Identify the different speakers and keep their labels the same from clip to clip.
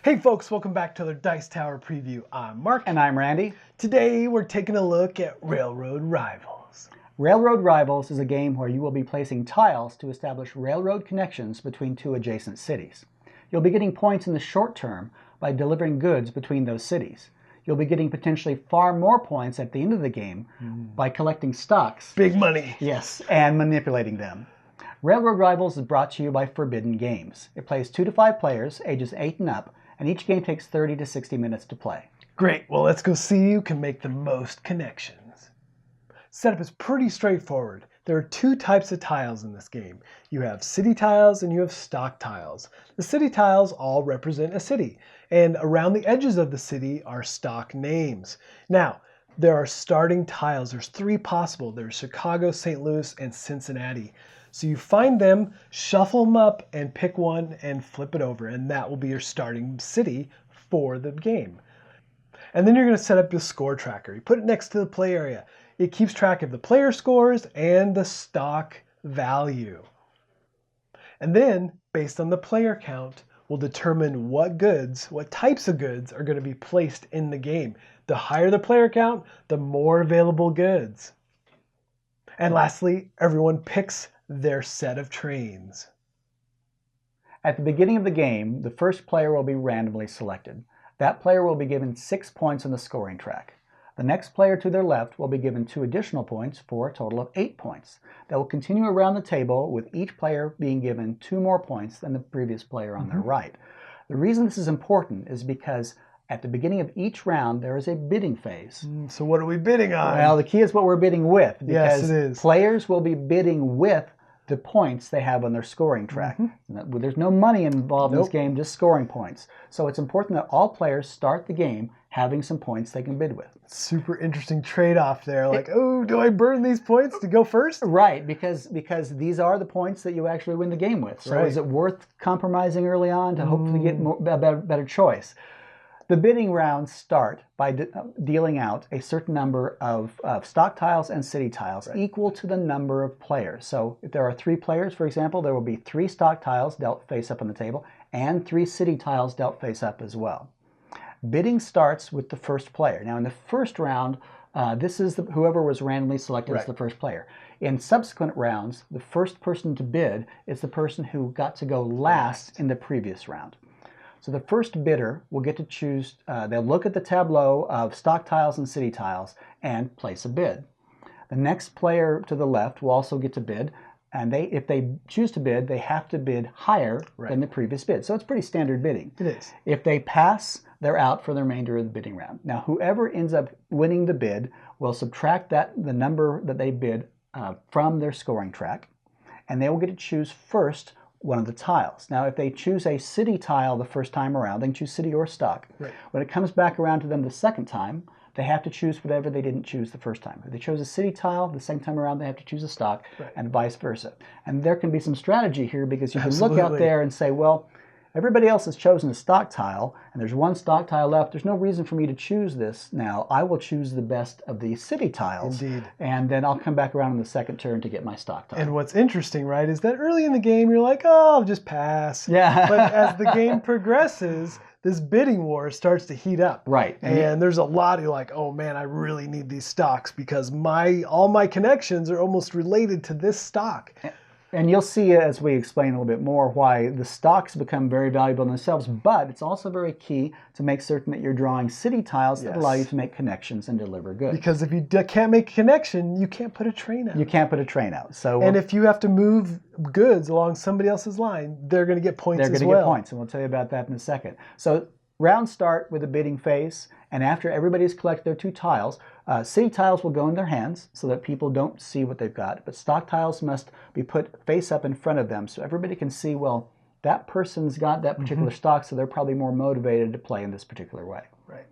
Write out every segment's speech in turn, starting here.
Speaker 1: Hey folks, welcome back to the Dice Tower preview. I'm Mark.
Speaker 2: And I'm Randy.
Speaker 1: Today we're taking a look at Railroad Rivals.
Speaker 2: Railroad Rivals is a game where you will be placing tiles to establish railroad connections between two adjacent cities. You'll be getting points in the short term by delivering goods between those cities. You'll be getting potentially far more points at the end of the game by collecting stocks.
Speaker 1: Big money.
Speaker 2: Yes, and manipulating them. Railroad Rivals is brought to you by Forbidden Games. It plays 2 to 5 players, ages 8 and up, and each game takes 30 to 60 minutes to play.
Speaker 1: Great, well let's go see who can make the most connections. Setup is pretty straightforward. There are 2 types of tiles in this game. You have city tiles and you have stock tiles. The city tiles all represent a city, and around the edges of the city are stock names. Now, there are starting tiles. There's 3 possible. There's Chicago, St. Louis, and Cincinnati. So you find them, shuffle them up, and pick one and flip it over, and that will be your starting city for the game. And then you're going to set up your score tracker. You put it next to the play area. It keeps track of the player scores and the stock value. And then, based on the player count, we'll determine what types of goods are going to be placed in the game. The higher the player count, the more available goods. And lastly, everyone picks their set of trains.
Speaker 2: At the beginning of the game, the first player will be randomly selected. That player will be given 6 points on the scoring track. The next player to their left will be given 2 additional points for a total of 8 points. That will continue around the table with each player being given 2 more points than the previous player on their right. The reason this is important is because at the beginning of each round, there is a bidding phase.
Speaker 1: So what are we bidding on?
Speaker 2: Well, the key is what we're bidding with.
Speaker 1: Yes, it is.
Speaker 2: Players will be bidding with the points they have on their scoring track. There's no money involved in this game, just scoring points. So it's important that all players start the game having some points they can bid with.
Speaker 1: Super interesting trade-off there. Like, oh, do I burn these points to go first?
Speaker 2: Right, because these are the points that you actually win the game with. So is it worth compromising early on to hopefully get a better choice? The bidding rounds start by dealing out a certain number of stock tiles and city tiles equal to the number of players. So if there are 3 players, for example, there will be 3 stock tiles dealt face up on the table and 3 city tiles dealt face up as well. Bidding starts with the first player. Now in the first round, this is whoever was randomly selected as the first player. In subsequent rounds, the first person to bid is the person who got to go last in the previous round. So the first bidder will get to choose, they'll look at the tableau of stock tiles and city tiles and place a bid. The next player to the left will also get to bid, and if they choose to bid, they have to bid higher than the previous bid. So it's pretty standard bidding.
Speaker 1: It is.
Speaker 2: If they pass, they're out for the remainder of the bidding round. Now whoever ends up winning the bid will subtract the number that they bid from their scoring track, and they will get to choose first one of the tiles. Now, if they choose a city tile the first time around, they can choose city or stock. When it comes back around to them the second time, they have to choose whatever they didn't choose the first time. If they chose a city tile, the second time around they have to choose a stock, and vice versa. And there can be some strategy here because you can look out there and say, well, everybody else has chosen a stock tile, and there's 1 stock tile left. There's no reason for me to choose this now. I will choose the best of the city tiles.
Speaker 1: Indeed.
Speaker 2: And then I'll come back around in the second turn to get my stock tile.
Speaker 1: And what's interesting, right, is that early in the game, you're like, oh, I'll just pass.
Speaker 2: Yeah.
Speaker 1: But as the game progresses, this bidding war starts to heat up.
Speaker 2: Right.
Speaker 1: And there's a lot of like, oh man, I really need these stocks because all my connections are almost related to this stock.
Speaker 2: And you'll see as we explain a little bit more why the stocks become very valuable in themselves, but it's also very key to make certain that you're drawing city tiles that allow you to make connections and deliver goods.
Speaker 1: Because if you can't make a connection, you can't put a train out.
Speaker 2: You can't put a train out.
Speaker 1: And if you have to move goods along somebody else's line, they're going to get points as well.
Speaker 2: They're going to get points, and we'll tell you about that in a second. So rounds start with a bidding phase, and after everybody's collected their 2 tiles, city tiles will go in their hands so that people don't see what they've got, but stock tiles must be put face up in front of them so everybody can see, well, that person's got that particular stock, so they're probably more motivated to play in this particular way.
Speaker 1: Right.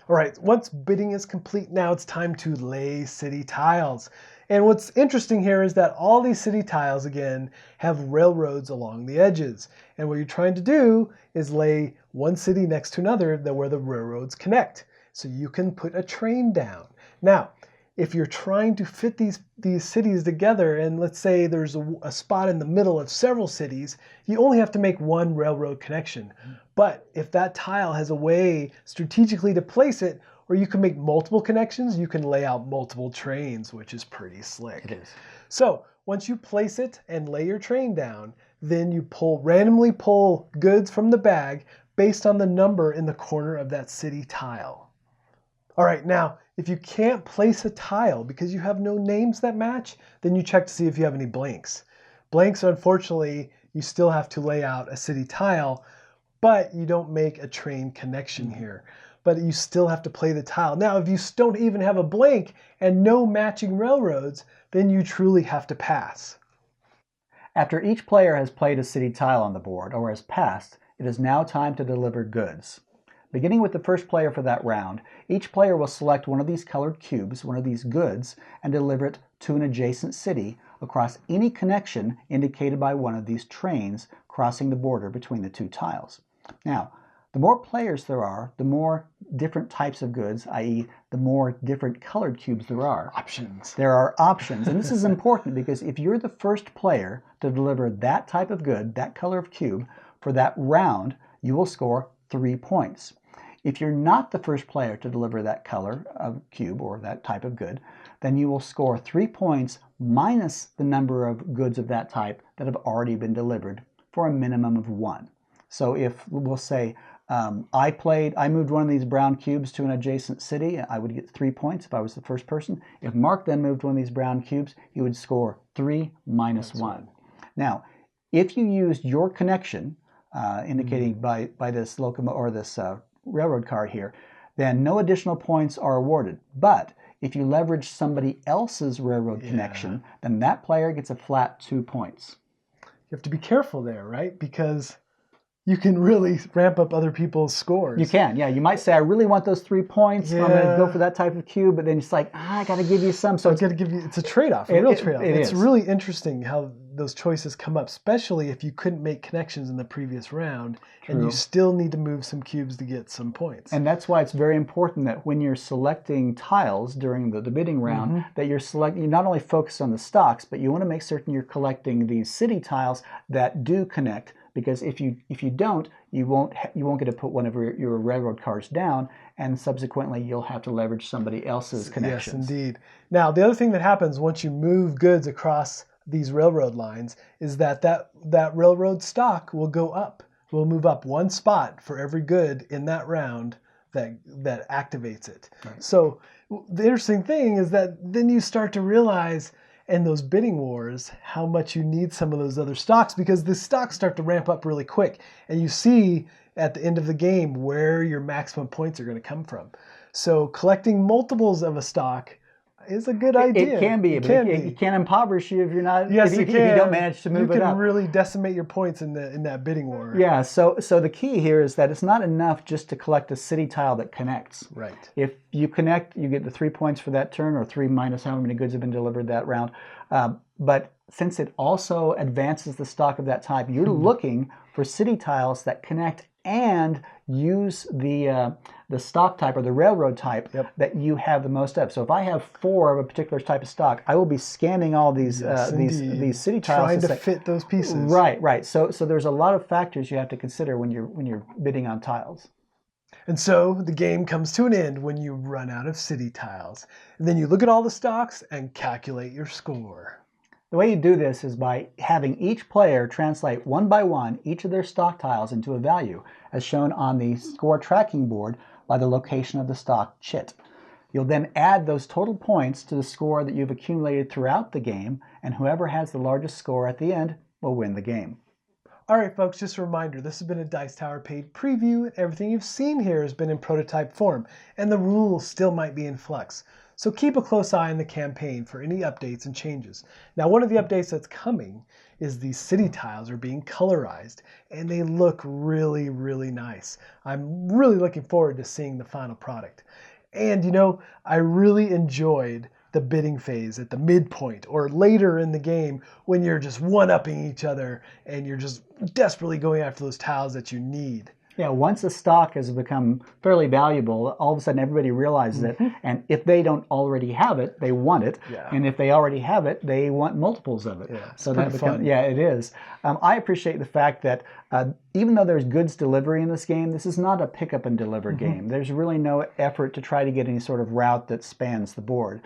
Speaker 1: All right, once bidding is complete, now it's time to lay city tiles. And what's interesting here is that all these city tiles, again, have railroads along the edges. And what you're trying to do is lay one city next to another where the railroads connect. So you can put a train down. Now, if you're trying to fit these cities together, and let's say there's a spot in the middle of several cities, you only have to make one railroad connection. But if that tile has a way strategically to place it, or you can make multiple connections, you can lay out multiple trains, which is pretty slick.
Speaker 2: It is.
Speaker 1: So once you place it and lay your train down, then you randomly pull goods from the bag based on the number in the corner of that city tile. All right, now, if you can't place a tile because you have no names that match, then you check to see if you have any blanks. Blanks, unfortunately, you still have to lay out a city tile, but you don't make a train connection here. But you still have to play the tile. Now, if you don't even have a blank and no matching railroads, then you truly have to pass.
Speaker 2: After each player has played a city tile on the board or has passed, it is now time to deliver goods. Beginning with the first player for that round, each player will select one of these colored cubes, one of these goods, and deliver it to an adjacent city across any connection indicated by one of these trains crossing the border between the two tiles. Now, the more players there are, the more different types of goods, i.e. the more different colored cubes there are.
Speaker 1: Options.
Speaker 2: There are options, and this is important because if you're the first player to deliver that type of good, that color of cube, for that round, you will score 3 points. If you're not the first player to deliver that color of cube or that type of good, then you will score 3 points minus the number of goods of that type that have already been delivered for a minimum of 1. So if we'll say I moved one of these brown cubes to an adjacent city, I would get 3 points if I was the first person. If Mark then moved one of these brown cubes, he would score 3 minus 1. Now, if you used your connection, indicated by this locomotive or this railroad car here, then no additional points are awarded. But if you leverage somebody else's railroad connection, then that player gets a flat 2 points.
Speaker 1: You have to be careful there, right? Because you can really ramp up other people's scores.
Speaker 2: You can, yeah. You might say, I really want those 3 points. I'm going to go for that type of cube, but then it's like, I got to give you some. So
Speaker 1: it's a trade-off, a real trade-off. It's really interesting how those choices come up, especially if you couldn't make connections in the previous round, and you still need to move some cubes to get some points.
Speaker 2: And that's why it's very important that when you're selecting tiles during the bidding round, that you're not only focused on the stocks, but you want to make certain you're collecting these city tiles that do connect. Because if you don't, you won't get to put one of your railroad cars down, and subsequently you'll have to leverage somebody else's connections.
Speaker 1: Yes, indeed. Now, the other thing that happens once you move goods across these railroad lines is that railroad stock will go up. Will move up 1 spot for every good in that round that activates it. Right. So the interesting thing is that then you start to realize in those bidding wars how much you need some of those other stocks, because the stocks start to ramp up really quick, and you see at the end of the game where your maximum points are going to come from. So collecting multiples of a stock is a good idea.
Speaker 2: It can be, but it can impoverish you if you're not.
Speaker 1: Yes,
Speaker 2: if you don't manage to move it up.
Speaker 1: You can really decimate your points in that bidding war.
Speaker 2: Yeah. So the key here is that it's not enough just to collect a city tile that connects.
Speaker 1: Right.
Speaker 2: If you connect, you get the 3 points for that turn, or 3 minus how many goods have been delivered that round. But since it also advances the stock of that type, you're looking for city tiles that connect and use the stock type or the railroad type that you have the most of. So if I have 4 of a particular type of stock, I will be scanning all these these city tiles
Speaker 1: trying to fit those pieces.
Speaker 2: Right. So there's a lot of factors you have to consider when you're bidding on tiles.
Speaker 1: And so the game comes to an end when you run out of city tiles. And then you look at all the stocks and calculate your score.
Speaker 2: The way you do this is by having each player translate one by one each of their stock tiles into a value, as shown on the score tracking board by the location of the stock chit. You'll then add those total points to the score that you've accumulated throughout the game, and whoever has the largest score at the end will win the game.
Speaker 1: All right, folks, just a reminder, this has been a Dice Tower paid preview. Everything you've seen here has been in prototype form, and the rules still might be in flux. So keep a close eye on the campaign for any updates and changes. Now, one of the updates that's coming is these city tiles are being colorized, and they look really, really nice. I'm really looking forward to seeing the final product. And, I really enjoyed the bidding phase at the midpoint or later in the game when you're just one-upping each other and you're just desperately going after those tiles that you need.
Speaker 2: Yeah, once a stock has become fairly valuable, all of a sudden everybody realizes it, and if they don't already have it, they want it, and if they already have it, they want multiples of it.
Speaker 1: Yeah,
Speaker 2: so that becomes, it is. I appreciate the fact that even though there's goods delivery in this game, this is not a pick up and deliver game. There's really no effort to try to get any sort of route that spans the board.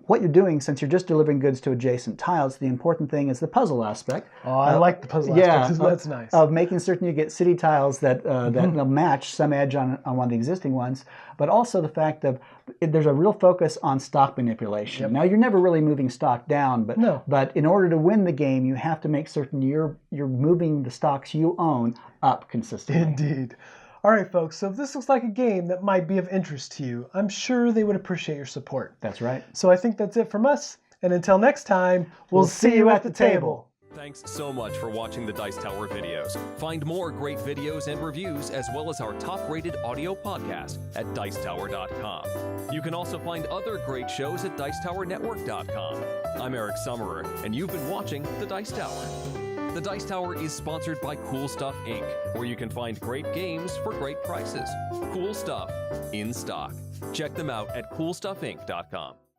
Speaker 2: What you're doing, since you're just delivering goods to adjacent tiles, the important thing is the puzzle aspect.
Speaker 1: Oh, I like the puzzle aspect. That's nice.
Speaker 2: Of making certain you get city tiles that that match some edge on one of the existing ones, but also the fact of there's a real focus on stock manipulation.
Speaker 1: Yep.
Speaker 2: Now, you're never really moving stock down, but in order to win the game, you have to make certain you're moving the stocks you own up consistently.
Speaker 1: Indeed. All right, folks, so if this looks like a game that might be of interest to you, I'm sure they would appreciate your support.
Speaker 2: That's right.
Speaker 1: So I think that's it from us, and until next time, we'll see you at the table.
Speaker 3: Thanks so much for watching the Dice Tower videos. Find more great videos and reviews, as well as our top-rated audio podcast at Dicetower.com. You can also find other great shows at Dicetowernetwork.com. I'm Eric Summerer, and you've been watching The Dice Tower. The Dice Tower is sponsored by Cool Stuff Inc., where you can find great games for great prices. Cool stuff in stock. Check them out at CoolStuffInc.com.